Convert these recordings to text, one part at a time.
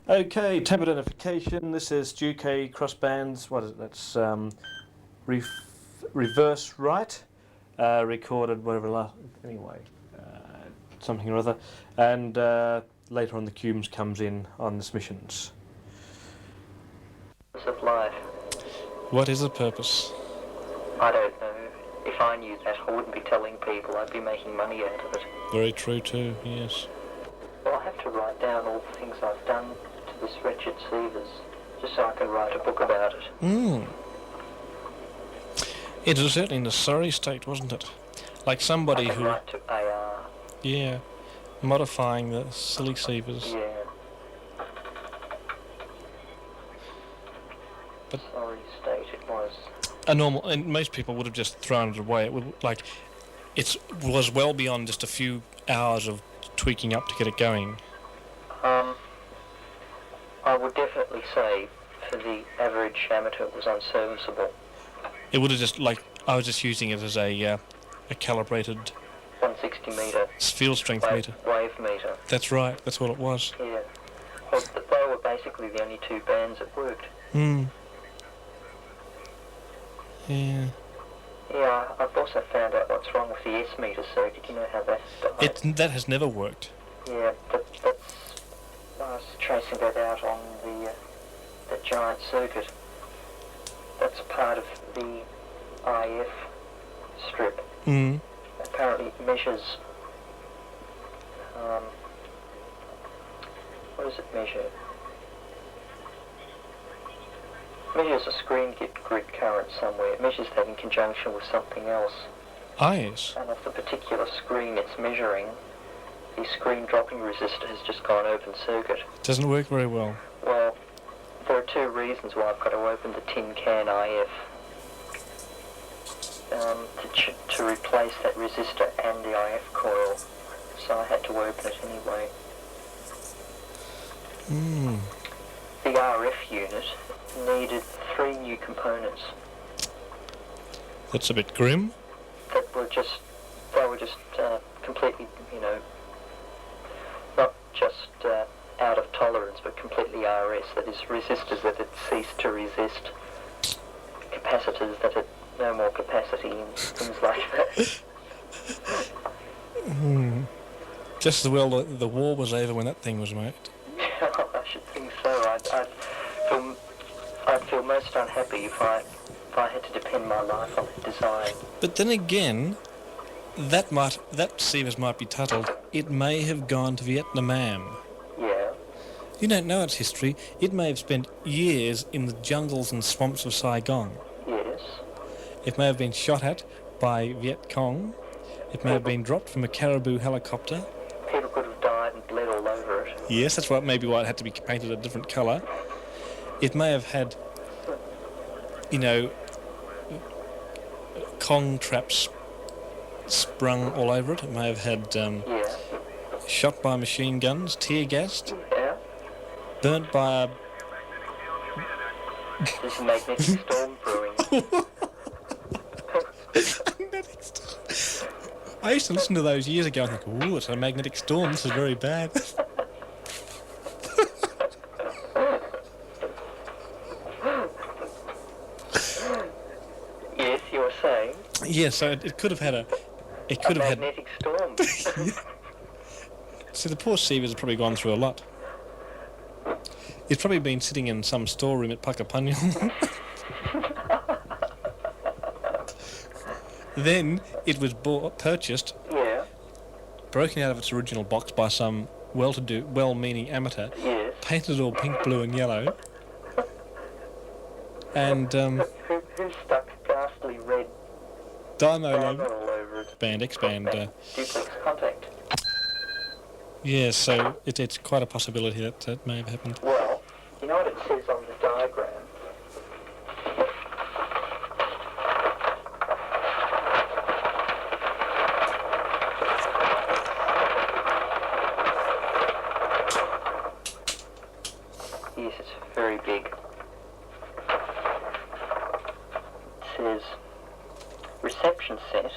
Okay, temp identification. This is GK crossbands. What is it? That's reverse right. Recorded whatever. Anyway, something or other. And later on, the Cubes comes in on the missions. Of life. What is the purpose? I don't know. If I knew that, I wouldn't be telling people. I'd be making money out of it. Very true too, yes. Well, I have to write down all the things I've done to this wretched Seevers, just so I can write a book about it. It was certainly in a sorry state, wasn't it? Like somebody I can who... write to AR. Yeah, modifying the silly Seevers. Yeah. But sorry state it was. A normal... And most people would have just thrown it away. It would, like, it was well beyond just a few hours of tweaking up to get it going. I would definitely say for the average amateur it was unserviceable. It would have just, like, I was just using it as a calibrated 160 metre field strength meter. Wave meter. That's right, that's what it was. Yeah. Well, they were basically the only two bands that worked. Yeah. Yeah, I've also found out what's wrong with the S meter circuit. You know how that's died? That has never worked. Yeah, I was tracing that out on the giant circuit. That's part of the IF strip. Apparently it measures... what does it measure? It measures a screen grid current somewhere. It measures that in conjunction with something else. Ah, yes. And of the particular screen it's measuring, the screen dropping resistor has just gone open circuit. Doesn't work very well. Well, there are two reasons why I've got to open the tin can IF. To replace that resistor and the IF coil. So I had to open it anyway. The RF unit needed 3 new components. That's a bit grim. They were just completely, not just out of tolerance, but completely RS. That is, resistors that had ceased to resist, capacitors that had no more capacity, and things like that. Just as well the war was over when that thing was made. I should think so. I'd feel most unhappy if I had to depend my life on that design. But then again, that Seevers might be titled, "It may have gone to Vietnam." Yeah. You don't know its history. It may have spent years in the jungles and swamps of Saigon. Yes. It may have been shot at by Viet Cong. It may have been dropped from a Caribou helicopter. People could have died and bled all over it. Yes, that's maybe why it had to be painted a different colour. It may have had, Kong traps sprung all over it. It may have had shot by machine guns, tear gassed, burnt by a... There's a magnetic storm brewing. Magnetic storm. I used to listen to those years ago and think, ooh, it's a magnetic storm, this is very bad. Yes, you were saying? Yes, so it could have had a... It could have magnetic storm. See, the poor Seevers have probably gone through a lot. It's probably been sitting in some storeroom at Puckapunyal. Then it was purchased, broken out of its original box by some well-to-do, well-meaning amateur, painted all pink, blue and yellow, and who stuck ghastly red Dymo all over it? expand. Duplex contact. Yeah, so it's quite a possibility that may have happened. Well, you know what it says on the diagram? Yes, it's very big. It says reception set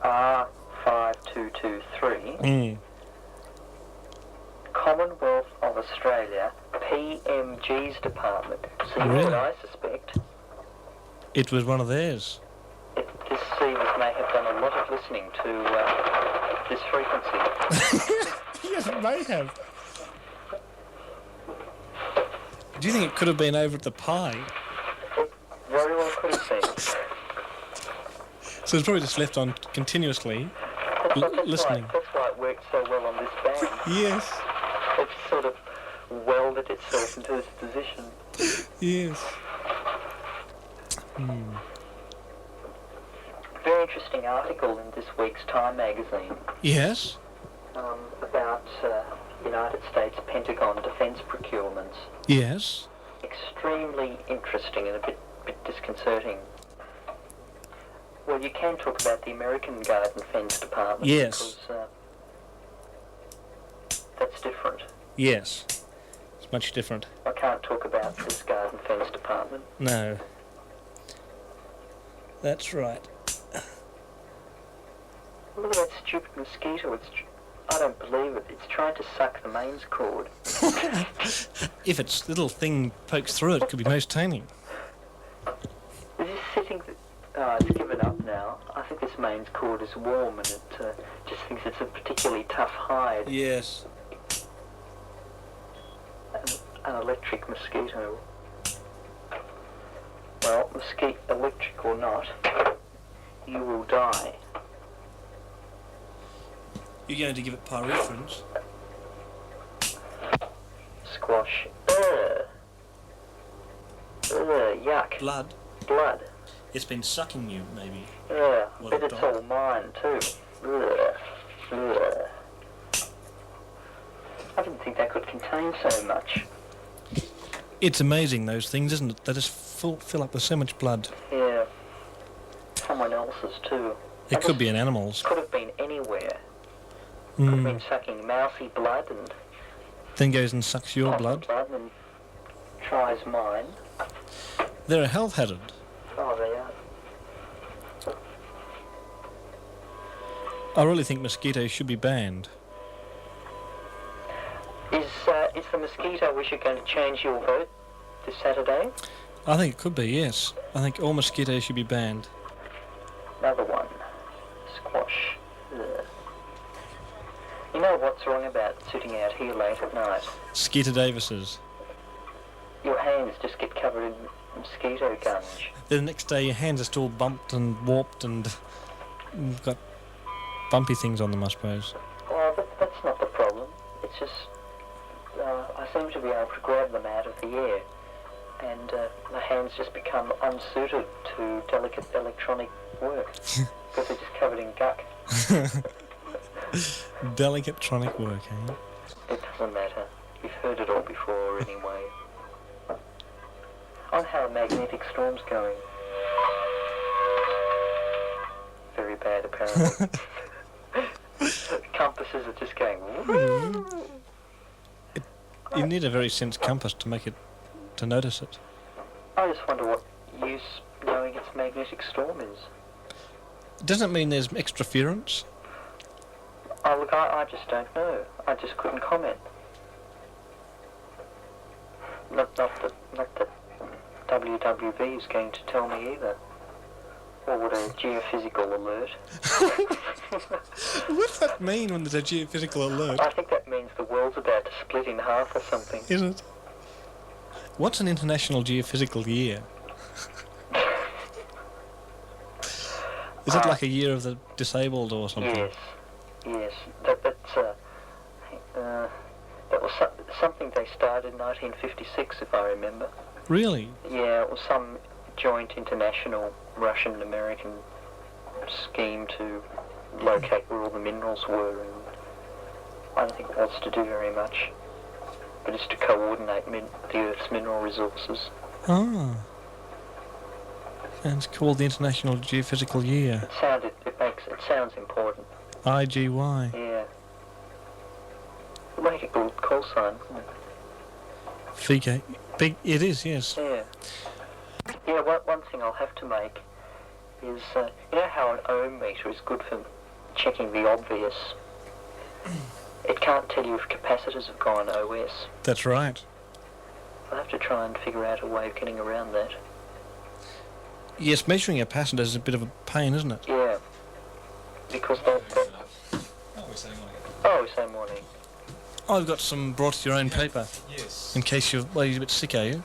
R5223 Commonwealth of Australia PMG's department. So you know Really? what I suspect? It was one of theirs. This Sievers may have done a lot of listening to this frequency. Yes, it may have. Do you think it could have been over at the Pi? It very well could have been. So it's probably just left on continuously. Listening. That's why it worked so well on this band. Yes. It sort of welded itself into this position. Yes. Very interesting article in this week's Time magazine Yes. about United States Pentagon defence procurements. Yes. Extremely interesting and a bit disconcerting. Well, you can talk about the American Guard and Fence Department. Yes. Because that's different. Yes. It's much different. I can't talk about this Guard and Fence Department. No. That's right. Look at that stupid mosquito. I don't believe it. It's trying to suck the mains cord. If its little thing pokes through it, it could be most taming. Is this sitting... it's given up now. I think this mains cord is warm and it just thinks it's a particularly tough hide. Yes. An electric mosquito. Well, electric or not, you will die. You're going to give it pyrethrin? Squash. Yuck. Blood. Blood. It's been sucking you, maybe. Yeah, What but a it's dog. all mine too. I didn't think that could contain so much. It's amazing, those things, isn't it? They just fill up with so much blood. Yeah. Someone else's too. It could be an animal's. Could have been anywhere. Could have been Mm. sucking mousy blood and Then goes and sucks your poppy blood. and tries mine. They're a health hazard. Oh, they are. I really think mosquitoes should be banned. Is the mosquito issue going to change your vote this Saturday? I think it could be, yes. I think all mosquitoes should be banned. Another one. Squash. Ugh. You know what's wrong about sitting out here late at night? Skeeter Davis's. Your hands just get covered in mosquito gunge. Then the next day your hands are still bumped and warped and you've got bumpy things on them, I suppose. Well, that's not the problem. It's just I seem to be able to grab them out of the air, and my hands just become unsuited to delicate electronic work because they're just covered in guck. Delicate tronic work, eh? It doesn't matter. You've heard it all before anyway. On how a magnetic storm's going. Very bad, apparently. Compasses are just going... You need a very sense compass to notice it. I just wonder what use knowing its magnetic storm is. Doesn't mean there's extraference. Oh, look, I just don't know. I just couldn't comment. Not that WWV is going to tell me either. Or would a geophysical alert? What does that mean when there's a geophysical alert? I think that means the world's about to split in half or something. Is it? What's an international geophysical year? Is it like a year of the disabled or something? Yes, yes. That was something they started in 1956, if I remember. Really? Yeah, it was some joint international Russian-American scheme to locate where all the minerals were, and I don't think that's to do very much, but it's to coordinate the Earth's mineral resources. Ah. And it's called the International Geophysical Year. It sounds important. IGY. Yeah. Make a good call sign. FIGA. Big. It is, yes. Yeah. Yeah, one thing I'll have to make is, you know how an ohm meter is good for checking the obvious? It can't tell you if capacitors have gone OS. That's right. try and figure out a way of getting around that. Yes, measuring our passengers is a bit of a pain, isn't it? Yeah. Because they... Oh, we say morning. I've got some brought your own paper. Yes. In case you're a bit sick, are you?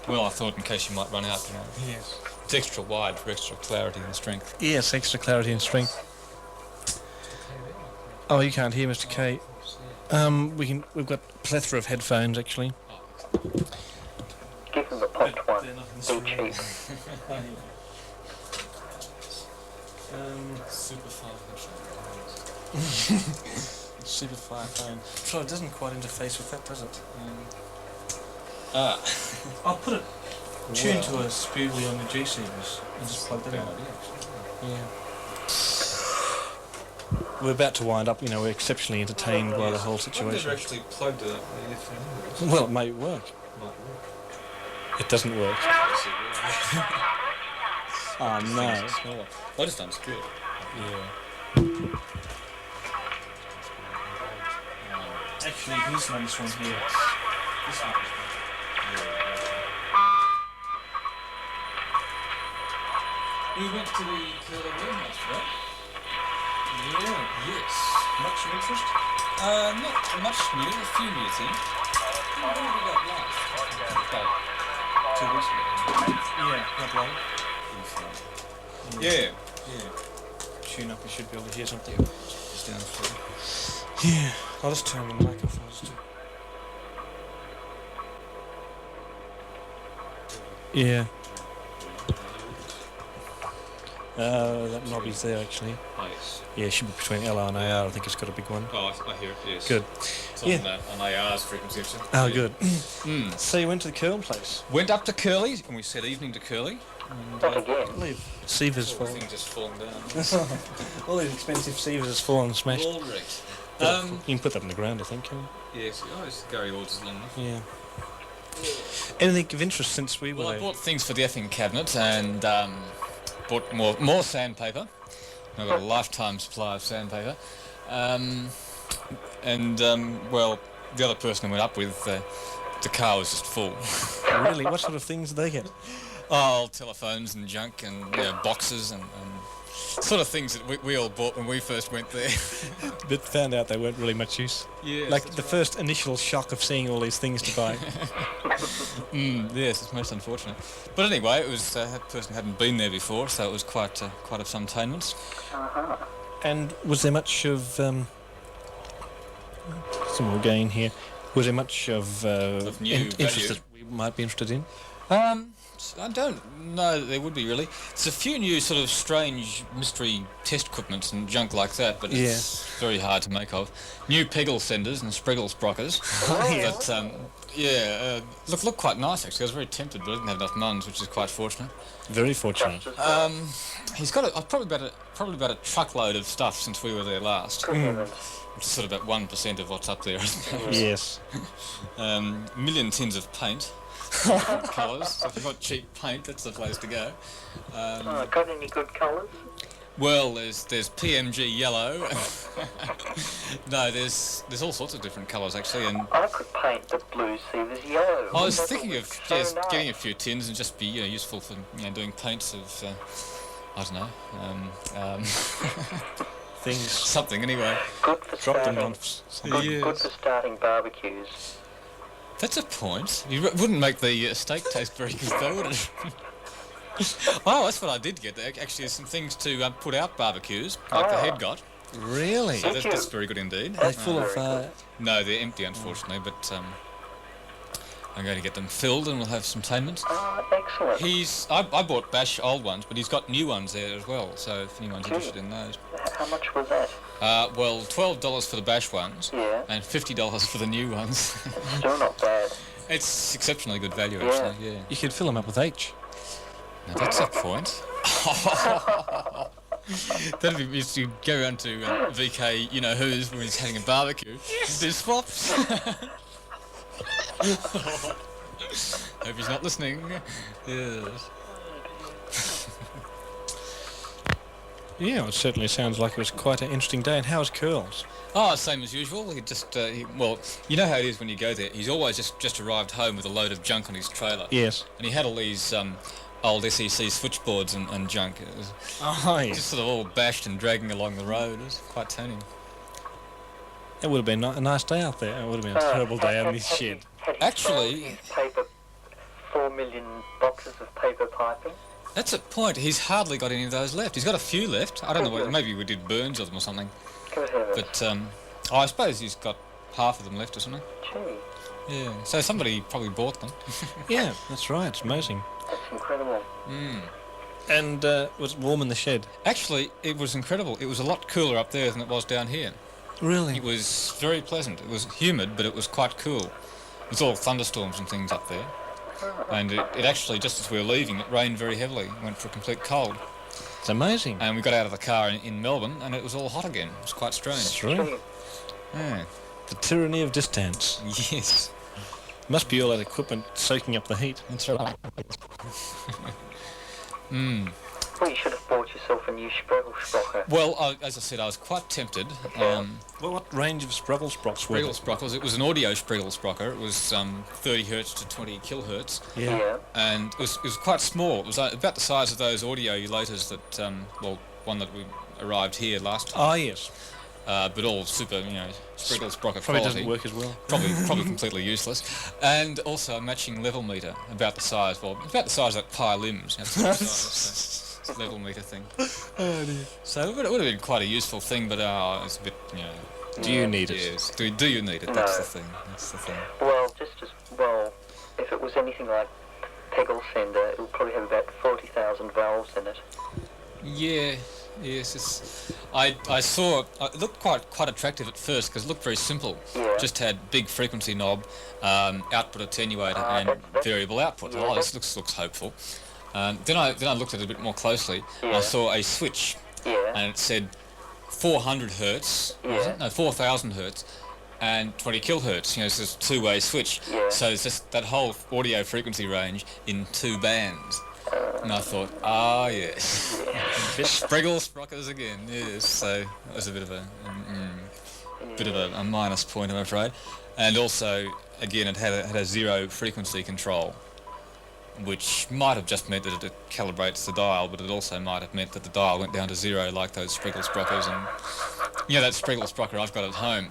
Well, I thought in case you might run out, Yes. It's extra wide for extra clarity and strength. Yes, extra clarity and strength. Oh, you can't hear, Mr. K. We've got a plethora of headphones, actually. Give them the popped one. Be cheap. Super fine. Super fire phone. So it doesn't quite interface with that, does it? I'll put it tuned to a spooley on the G-Seekers and just plug that in. Yeah. We're about to wind up, we're exceptionally entertained by the whole I've situation. never actually plugged the earphone. Well, it may work. It doesn't work. Oh, no. I just unscrewed it. Yeah. Actually, here's nice one here. This one. We went to the Curly Room yesterday. Yeah. Yes. Much interest? Not much new, a few new things. When did we go last? About 2 weeks ago. Yeah, not long. Yeah. Tune up, we should be able to hear something. Just downstairs. Yeah, I'll just turn the mic off. Yeah. That knobby's there actually. Oh, yes. Yeah, it should be between LR and AR. I think it's got a big one. Oh, I hear it, yes. Good. It's Yeah. on AR's frequency. Actually. Oh, Yeah. good. So you went to the Curl place? Went up to Curly, and we said evening to Curly. Not again. Seavers fallen. Everything just fallen down. All these expensive Seavers has fallen and smashed. All wrecked. You can put that in the ground, I think, can Yes, it's Gary Lord's long enough. you? Yeah. Anything of interest since we were Well, I there? bought things for the effing cabinet and bought more sandpaper. I've got a lifetime supply of sandpaper. Well, the other person I went up with, the car was just full. Really? What sort of things did they get? Oh, telephones and junk and boxes and sort of things that we all bought when we first went there. But found out they weren't really much use. Yes, Like the first initial shock of seeing all these things to buy. yes, it's most unfortunate. But anyway, it was that person hadn't been there before, so it was quite of some entertainment. Uh-huh. And was there much of some more gain here? Was there much of new interest value? that we might be interested in? I don't know that there would be really. There's a few new sort of strange mystery test equipment and junk like that, but it's very hard to make of. New Peggle senders and Spriggle sprockers. But look quite nice actually. I was very tempted, but I didn't have enough muns, which is quite fortunate. Very fortunate. He's got probably about a truckload of stuff since we were there last, Good heavens. which is sort of about 1% of what's up there. Yes. Million tins of paint. Colours. So if you've got cheap paint, that's the place to go. Got any good colours? Well, there's PMG yellow. No, there's all sorts of different colours actually, and I could paint the blue Seavers yellow. I was That thinking would of look so just nice. getting a few tins and just be useful for doing paints of I don't know Things something anyway. Good for dropped in starting. on Good for starting barbecues. That's a point. You wouldn't make the steak taste very good though, would it? Oh, that's what I did get. Actually, there's some things to put out barbecues, like the head got. Really? So that's very good indeed. Are they full of No, they're empty, unfortunately, but I'm going to get them filled and we'll have some tainment. Excellent. I bought Bash old ones, but he's got new ones there as well, so if anyone's interested in those. How much was that? Well, $12 for the Bash ones, Yeah. and $50 for the new ones. Still not bad. It's exceptionally good value, Yeah. actually, yeah. You could fill them up with H. Now, that's a point. That'd be if you go around to VK, who's when he's having a barbecue. Do swaps. Hope he's not listening. Yes. Yeah, it certainly sounds like it was quite an interesting day. And how's Curls? Oh, same as usual. He just, well, you know how it is when you go there. He's always just arrived home with a load of junk on his trailer. Yes. And he had all these old SEC switchboards and junk. It was just sort of all bashed and dragging along the road. It was quite turning. It would have been a nice day out there. It would have been a terrible day out in his shed. Actually, his paper, 4 million boxes of paper piping. that's a point. He's hardly got any of those left. He's got a few left. I don't know. Maybe we did burns of them or something. Good heavens. But I suppose he's got half of them left or something. Gee, Yeah. So somebody probably bought them. Yeah, that's right. It's amazing. that's incredible. And was it warm in the shed? Actually, it was incredible. It was a lot cooler up there than it was down here. Really? It was very pleasant. It was humid, but it was quite cool. It was all thunderstorms and things up there. And it actually, just as we were leaving, it rained very heavily. Went for a complete cold. It's amazing. And we got out of the car in Melbourne, and it was all hot again. It was quite strange. That's right. Yeah. The tyranny of distance. Yes. Must be all that equipment soaking up the heat. That's right. Well, you should have bought yourself a new Spruggle Sprocker. Well, as I said, I was quite tempted. Well, what range of Spruggle Sprockets were Spriggle Sprockles. It was an audio Spriggle Sprocker. It was 30 hertz to 20 kilohertz. Yeah. And it was quite small. It was about the size of those audio elators that, one that we arrived here last time. Ah, yes. But all super, Spriggle Sprocket Probably quality. doesn't work as well. Probably completely useless. And also a matching level meter, about the size of that Pi Limbs. It's a level meter thing. Oh, dear. So it would have been quite a useful thing, but it's a bit, Do you need it? Yes. Do you need it? That's the thing. That's the thing. Well, well, if it was anything like Peggle Sender, it would probably have about 40,000 valves in it. Yeah. Yes. I saw it looked quite attractive at first because it looked very simple. Yeah. Just had big frequency knob, output attenuator, and that's- variable output. yeah, Oh, this looks hopeful. Then I looked at it a bit more closely. And I Yeah. saw a switch, Yeah. and it said 400 hertz. Was Yeah. it? No, 4,000 hertz. And 20 kilohertz, it's a two-way switch. Yeah. So it's just that whole audio frequency range in two bands. And I thought, yes. Spriggle Sprockers again, yes. So that was a bit of a minus point, I'm afraid. And also, again, it had a zero frequency control, which might have just meant that it calibrates the dial, but it also might have meant that the dial went down to zero, like those Spriggle Sprockers and that Spriggle Sprocker I've got at home,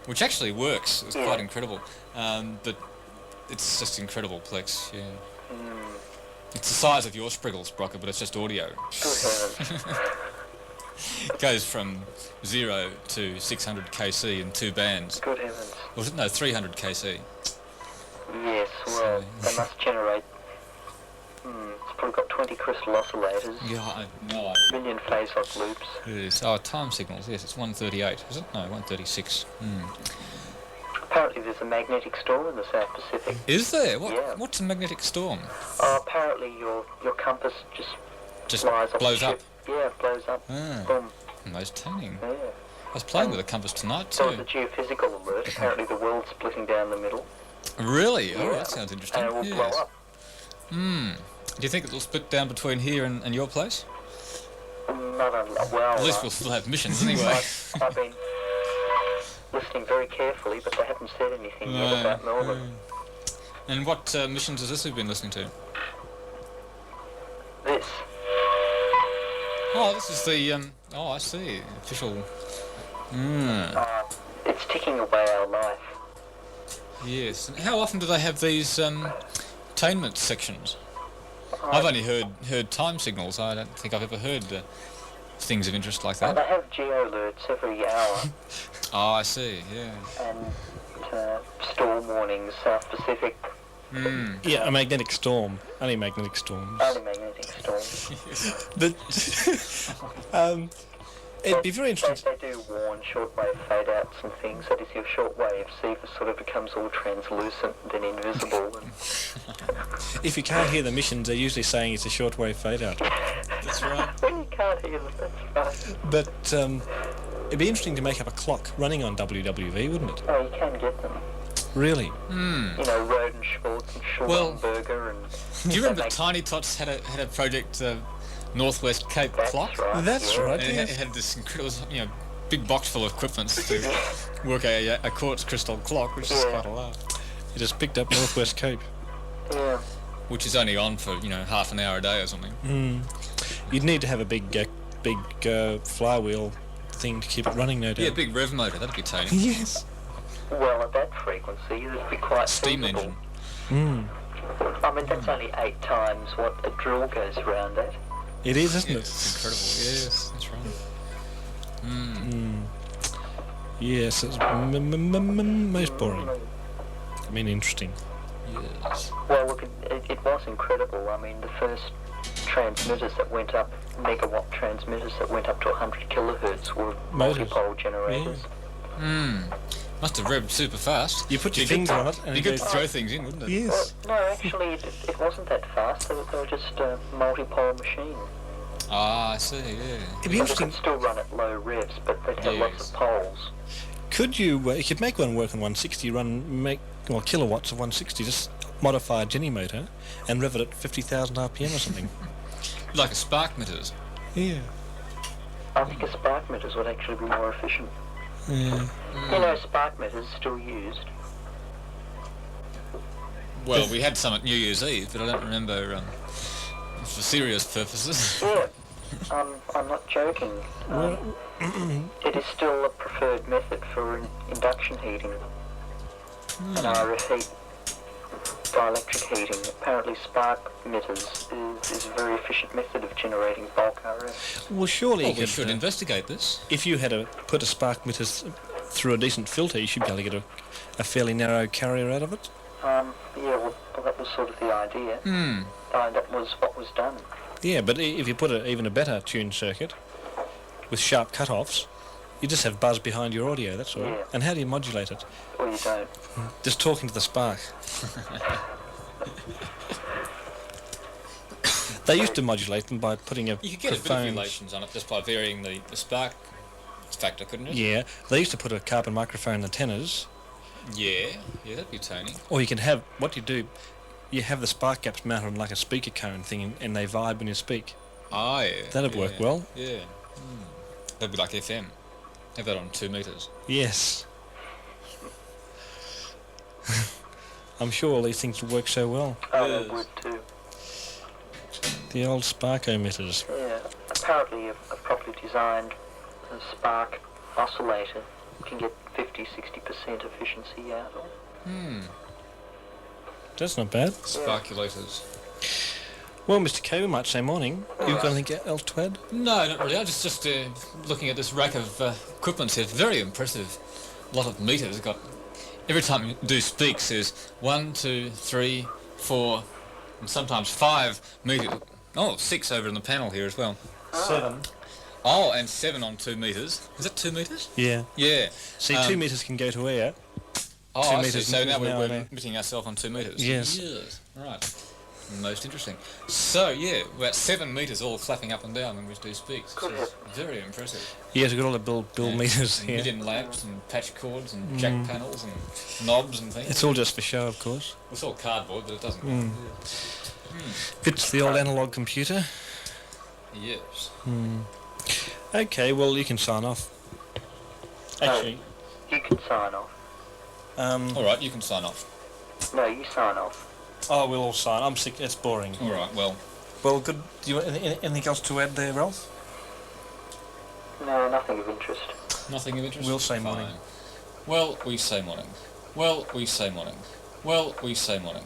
which actually works. It's quite incredible, but it's just incredible, Plex. Yeah. It's the size of your Spriggle Sprocker, but it's just audio. Good heavens. It goes from 0 to 600 kc in two bands. Good heavens. Was it? No, 300 kc. Yes, well, they must generate... it's probably got 20 crystal oscillators, Yeah, I know. million phase-lock loops. Yes. Oh, time signals. Yes, it's 138. Is it? No, 136. Apparently there's a magnetic storm in the South Pacific. Is there? Yeah. What's a magnetic storm? Apparently your compass Just flies off blows the up. ship. Yeah, it blows up. Ah, Boom. most turning. Yeah. I was playing with a compass tonight There was a too. geophysical alert. Apparently the world's splitting down the middle. Really? Oh, Yeah. that sounds interesting. And it will blow up. Do you think it'll split down between here and your place? Not well. At least we'll still have missions anyway. I've been listening very carefully, but they haven't said anything yet No. about Melbourne. And what missions has this you've been listening to? This. Oh, this is the I see. Official. It's ticking away our life. Yes. And how often do they have these attainment sections? I've only heard time signals. I don't think I've ever heard things of interest like They that. have geo alerts every hour Oh, I see. Yeah. and storm warnings, South Pacific, Yeah, a magnetic storm. Only magnetic storms. only magnetic storms. But it'd be very interesting. They do warn shortwave fade outs and things. That is, your shortwave receiver sort of becomes all translucent and then invisible. And If you can't hear the missions, they're usually saying it's a shortwave fade out. That's right. when you can't hear them, that's right. But it'd be interesting to make up a clock running on WWV, wouldn't it? Oh, you can get them. Really? You know, Roden Schwartz and Well, Schulberger and... Do you remember they make- Tiny Tots had a project Northwest Cape That's clock. right. That's yeah. right. And it had this incredible, big box full of equipment to work a quartz crystal clock, which is Yeah. quite a laugh. It just picked up Northwest Cape. Yeah. Which is only on for half an hour a day or something. You'd need to have a big flywheel thing to keep it running, no doubt. Yeah, big rev motor. That'd be tiny. Yes. Well, at that frequency, it'd be quite Steam feasible. engine. I mean, that's only 8 times what a drill goes around at. It is, isn't Yeah, it? it's incredible. Yes, that's right. Yes, it's most boring. I mean, interesting. Yes. Well, look, it was incredible. I mean, the first transmitters that went up, megawatt transmitters that went up to 100 kilohertz were Motors. multipole generators. Must have revved super fast. You put your Be finger good- on it and Be it good goes... to throw things in, wouldn't it? Yes. No, actually, it wasn't that fast. They were just a multipole machine. Ah, I see, yeah. It'd be So they interesting. could still run at low revs, but they'd have lots Yes. of poles. Could you could make one work on 160, kilowatts of 160, just modify a Jenny motor and rev it at 50,000 RPM or something. Like a spark meters. Yeah. I think a spark meters would actually be more efficient. Yeah. You know, spark meters are still used. Well, we had some at New Year's Eve, but I don't remember for serious purposes. Yeah, I'm not joking. It is still a preferred method for induction heating and RF heat, dielectric heating. Apparently spark emitters is a very efficient method of generating bulk RF. Well, surely Well, you we could, should investigate this. if you had put a spark emitter through a decent filter, you should be able to get a fairly narrow carrier out of it. Yeah, well, that was sort of the idea. That was what was done. Yeah, but if you put even a better tuned circuit with sharp cut-offs, you just have buzz behind your audio, that's all. Yeah. And how do you modulate it? Or you don't. Just talking to the spark. They used to modulate them by putting You could get a bit of relations on it just by varying the spark factor, couldn't it? Yeah, they used to put a carbon microphone in the tenors, Yeah, that'd be tiny. or you can have, what you do, you have the spark gaps mounted on like a speaker cone thing and they vibe when you speak. Ah, yeah. That'd work well. Yeah. That'd be like FM. Have that on 2 meters. Yes. I'm sure all these things would work so well. Oh, Yes. they would too. The old spark emitters. Yeah. Apparently, a properly designed spark oscillator can get 50-60% efficiency out of it. That's not bad. Sparkulators. Well, Mr. K, we might say morning. You've got anything else to add? No, not really. I just looking at this rack of equipment here. Very impressive. A lot of meters. Got every time you do speaks, there's 1, 2, 3, 4, and sometimes 5 meters. Oh, 6 over in the panel here as well. 7. Oh, and 7 on 2 meters. Is that 2 meters? Yeah. Yeah. See, 2 meters can go to air. Oh, 2 I see. meters So now is now we're there. meeting ourselves on 2 meters. Yes. Yes. Right. Most interesting. So yeah, about 7 meters all flapping up and down when we do speaks. Good It's very impressive. Yes, we've got all the bill Yeah. meters And here. Million lamps and patch cords and jack panels and knobs and things. It's all just for show, of course. It's all cardboard, but it doesn't. Fits the old analog computer. Yes. Okay, well, you can sign off. Actually, You can sign off. All right, you can sign off. No, you sign off. oh, we'll all sign. I'm sick. It's boring. All right. Well, Well, good. Do you want anything else to add there, Ralph? No, nothing of interest. nothing of interest. We'll say Fine. morning. Well, we say morning. Well, we say morning. Well, we say morning.